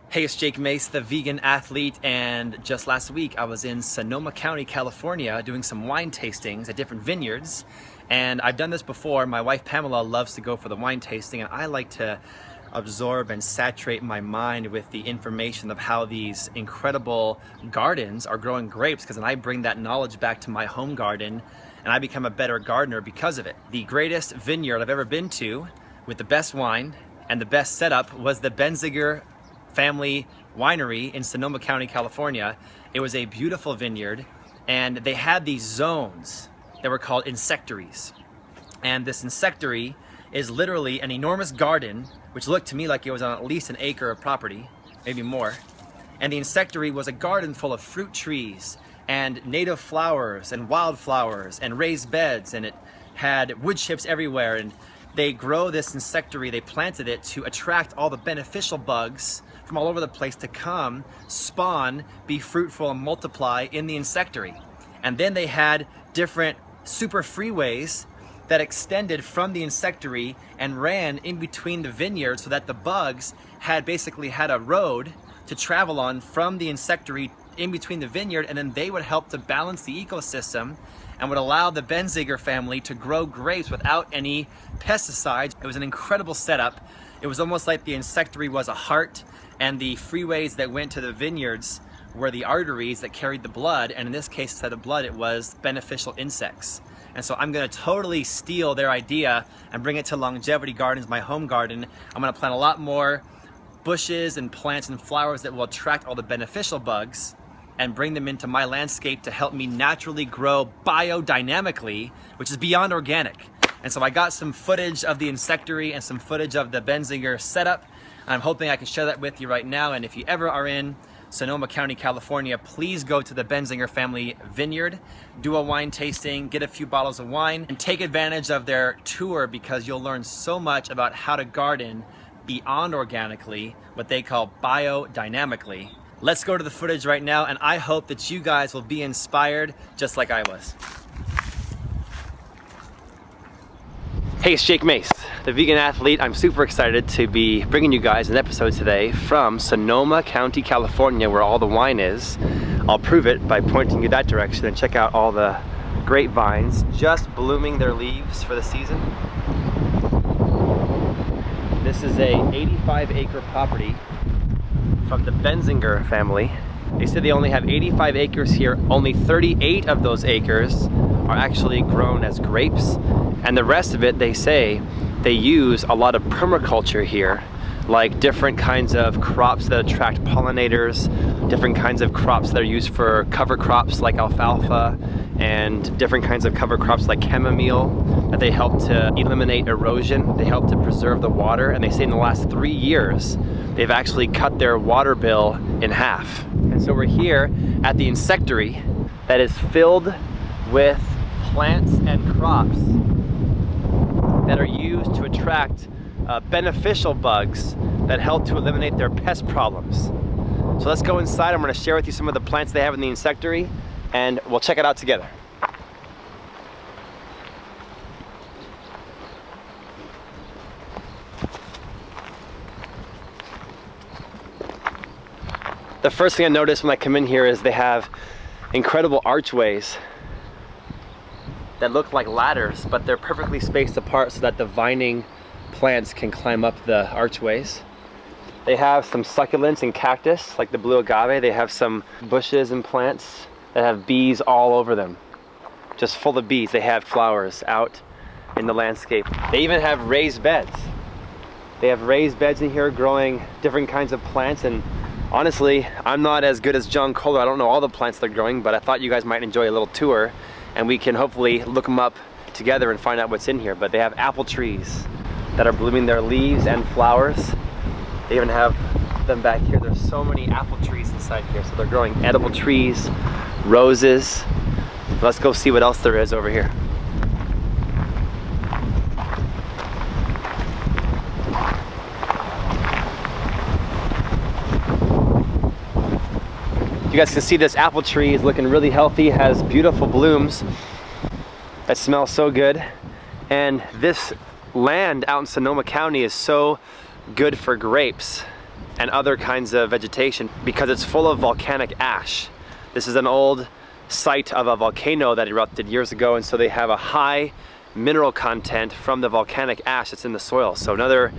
Hey, it's Jake Mace, the vegan athlete, and just last week I was in Sonoma County, California doing some wine tastings at different vineyards. And I've done this before. My wife Pamela loves to go for the wine tasting, and I like to absorb and saturate my mind with the information of how these incredible gardens are growing grapes, because then I bring that knowledge back to my home garden and I become a better gardener because of it. The greatest vineyard I've ever been to with the best wine and the best setup was the Benziger Family Winery in Sonoma County, California. It was a beautiful vineyard, and they had these zones that were called insectaries. And this insectary is literally an enormous garden, which looked to me like it was on at least an acre of property, maybe more. And the insectary was a garden full of fruit trees and native flowers and wildflowers and raised beds, and it had wood chips everywhere. And they grow this insectary, they planted it to attract all the beneficial bugs from all over the place to come, spawn, be fruitful, and multiply in the insectary. And then they had different super freeways that extended from the insectary and ran in between the vineyards, so that the bugs had basically had a road to travel on from the insectary in between the vineyard, and then they would help to balance the ecosystem and would allow the Benziger family to grow grapes without any pesticides. It was an incredible setup. It was almost like the insectary was a heart, and the freeways that went to the vineyards were the arteries that carried the blood, and in this case, instead of blood, it was beneficial insects. And so I'm gonna totally steal their idea and bring it to Longevity Gardens, my home garden. I'm gonna plant a lot more bushes and plants and flowers that will attract all the beneficial bugs and bring them into my landscape to help me naturally grow biodynamically, which is beyond organic. And so I got some footage of the insectary and some footage of the Benziger setup. I'm hoping I can share that with you right now. And if you ever are in Sonoma County, California, please go to the Benziger Family Vineyard, do a wine tasting, get a few bottles of wine, and take advantage of their tour, because you'll learn so much about how to garden beyond organically, what they call biodynamically. Let's go to the footage right now, and I hope that you guys will be inspired just like I was. Hey, it's Jake Mace, the vegan athlete. I'm super excited to be bringing you guys an episode today from Sonoma County, California, where all the wine is. I'll prove it by pointing you that direction, and check out all the grapevines just blooming their leaves for the season. This is a 85-acre property from the Benziger family. They said they only have 85 acres here. Only 38 of those acres are actually grown as grapes, and the rest of it, they say, they use a lot of permaculture here, like different kinds of crops that attract pollinators, different kinds of crops that are used for cover crops like alfalfa, and different kinds of cover crops like chamomile, that they help to eliminate erosion, they help to preserve the water. And they say in the last 3 years, they've actually cut their water bill in half. And so we're here at the insectary that is filled with plants and crops that are used to attract beneficial bugs that help to eliminate their pest problems. So let's go inside. I'm going to share with you some of the plants they have in the insectary, and we'll check it out together. The first thing I notice when I come in here is they have incredible archways that look like ladders, but they're perfectly spaced apart so that the vining plants can climb up the archways. They have some succulents and cactus, like the blue agave. They have some bushes and plants that have bees all over them, just full of bees. They have flowers out in the landscape. They even have raised beds. They have raised beds in here growing different kinds of plants. And honestly, I'm not as good as John Kohler. I don't know all the plants they're growing, but I thought you guys might enjoy a little tour, and we can hopefully look them up together and find out what's in here. But they have apple trees that are blooming their leaves and flowers. They even have them back here. There's so many apple trees inside here. So they're growing edible trees, roses. Let's go see what else there is over here. You guys can see this apple tree is looking really healthy, has beautiful blooms that smell so good. And this land out in Sonoma County is so good for grapes. and other kinds of vegetation because it's full of volcanic ash. This is an old site of a volcano that erupted years ago, and so they have a high mineral content from the volcanic ash that's in the soil. So another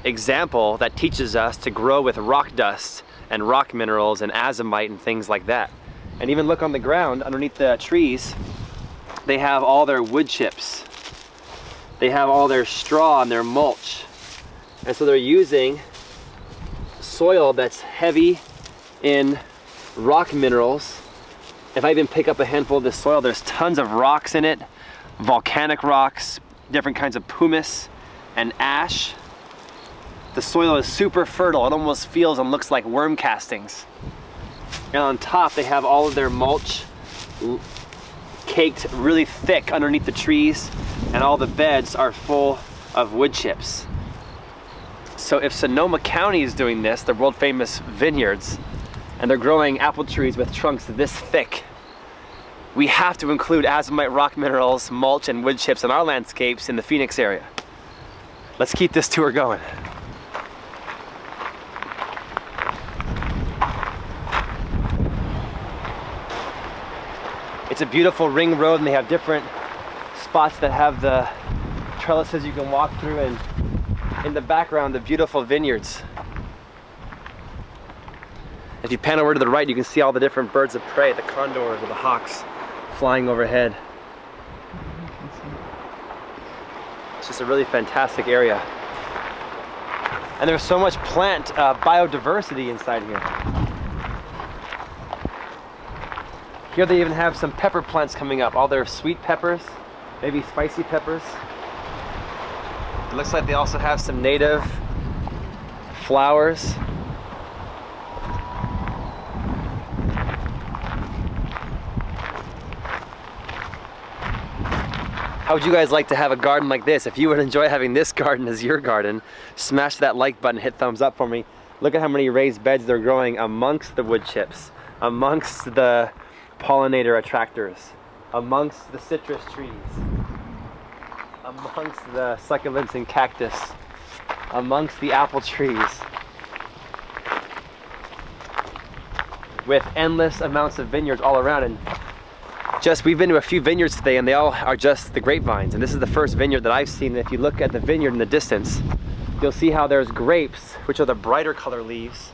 example that teaches us to grow with rock dust and rock minerals and azomite and things like that. And even look on the ground underneath the trees, they have all their wood chips. They have all their straw and their mulch. And so they're using soil that's heavy in rock minerals. If I even pick up a handful of this soil, there's tons of rocks in it, volcanic rocks, different kinds of pumice and ash. The soil is super fertile. It almost feels and looks like worm castings. And on top, they have all of their mulch caked really thick underneath the trees, and all the beds are full of wood chips. So if Sonoma County is doing this, the world famous vineyards, and they're growing apple trees with trunks this thick, we have to include azomite rock minerals, mulch, and wood chips in our landscapes in the Phoenix area. Let's keep this tour going. It's a beautiful ring road, and they have different spots that have the trellises you can walk through, and in the background, the beautiful vineyards. If you pan over to the right, you can see all the different birds of prey, the condors or the hawks flying overhead. It's just a really fantastic area. And there's so much plant biodiversity inside here. Here they even have some pepper plants coming up, all their sweet peppers, maybe spicy peppers. It looks like they also have some native flowers. How would you guys like to have a garden like this? If you would enjoy having this garden as your garden, smash that like button, hit thumbs up for me. Look at how many raised beds they're growing amongst the wood chips, amongst the pollinator attractors, amongst the citrus trees, amongst the succulents and cactus, amongst the apple trees, with endless amounts of vineyards all around. And we've been to a few vineyards today, and they all are just the grapevines, and this is the first vineyard that I've seen. If you look at the vineyard in the distance, you'll see how there's grapes, which are the brighter color leaves,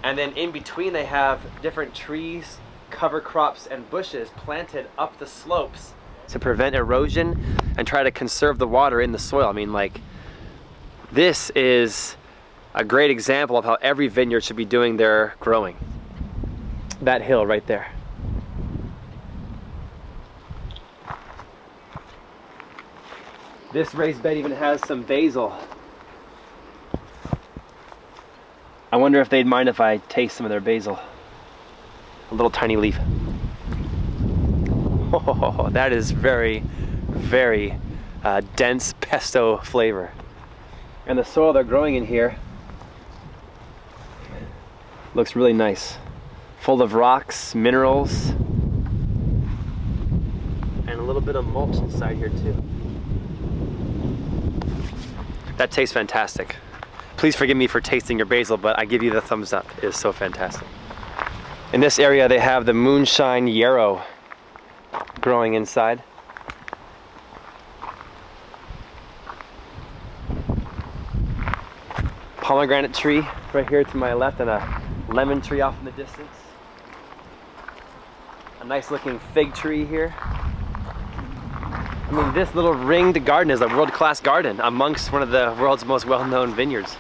and then in between they have different trees, cover crops, and bushes planted up the slopes to prevent erosion and try to conserve the water in the soil. I mean, like, this is a great example of how every vineyard should be doing their growing. That hill right there. This raised bed even has some basil. I wonder if they'd mind if I taste some of their basil. A little tiny leaf. Oh, that is very, very dense pesto flavor. And the soil they're growing in here looks really nice. Full of rocks, minerals, and a little bit of mulch inside here too. That tastes fantastic. Please forgive me for tasting your basil, but I give you the thumbs up. It is so fantastic. In this area, they have the moonshine yarrow growing inside. Pomegranate tree right here to my left, and a lemon tree off in the distance. A nice looking fig tree here. I mean, this little ringed garden is a world-class garden amongst one of the world's most well-known vineyards.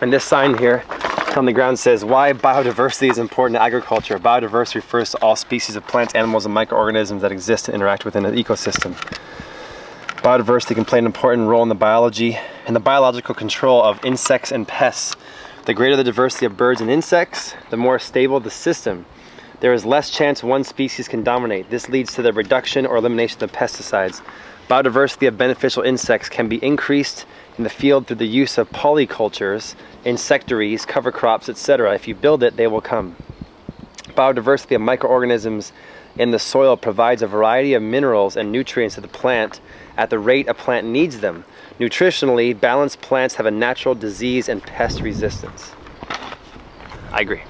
And this sign here on the ground says, why biodiversity is important to agriculture. Biodiversity refers to all species of plants, animals, and microorganisms that exist and interact within an ecosystem. Biodiversity can play an important role in the biology and the biological control of insects and pests. The greater the diversity of birds and insects, the more stable the system. There is less chance one species can dominate. This leads to the reduction or elimination of pesticides. Biodiversity of beneficial insects can be increased in the field through the use of polycultures, insectaries, cover crops, etc. If you build it, they will come. Biodiversity of microorganisms in the soil provides a variety of minerals and nutrients to the plant at the rate a plant needs them. Nutritionally, balanced plants have a natural disease and pest resistance. I agree.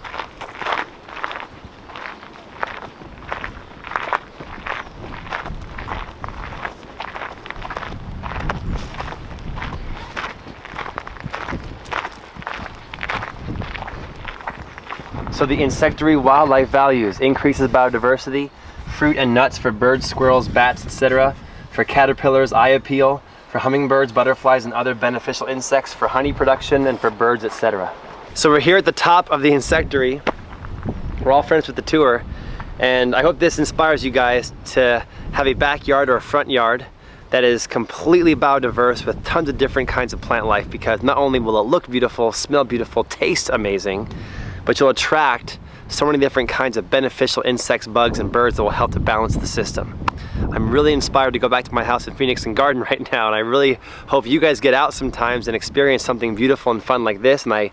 So the insectary wildlife values increases biodiversity, fruit and nuts for birds, squirrels, bats, etc. For caterpillars, eye appeal. For hummingbirds, butterflies, and other beneficial insects. For honey production and for birds, etc. So we're here at the top of the insectary. We're all friends with the tour, and I hope this inspires you guys to have a backyard or a front yard that is completely biodiverse with tons of different kinds of plant life, because not only will it look beautiful, smell beautiful, taste amazing, but you'll attract so many different kinds of beneficial insects, bugs, and birds that will help to balance the system. I'm really inspired to go back to my house in Phoenix and garden right now, and I really hope you guys get out sometimes and experience something beautiful and fun like this. And I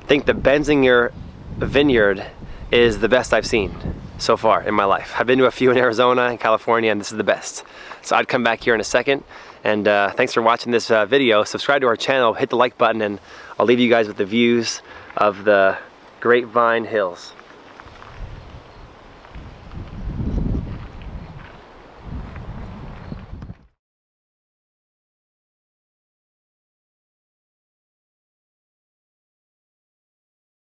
think the Benziger Vineyard is the best I've seen so far in my life. I've been to a few in Arizona and California, and this is the best. So I'd come back here in a second. And thanks for watching this video. Subscribe to our channel, hit the like button, and I'll leave you guys with the views of the Grapevine Hills.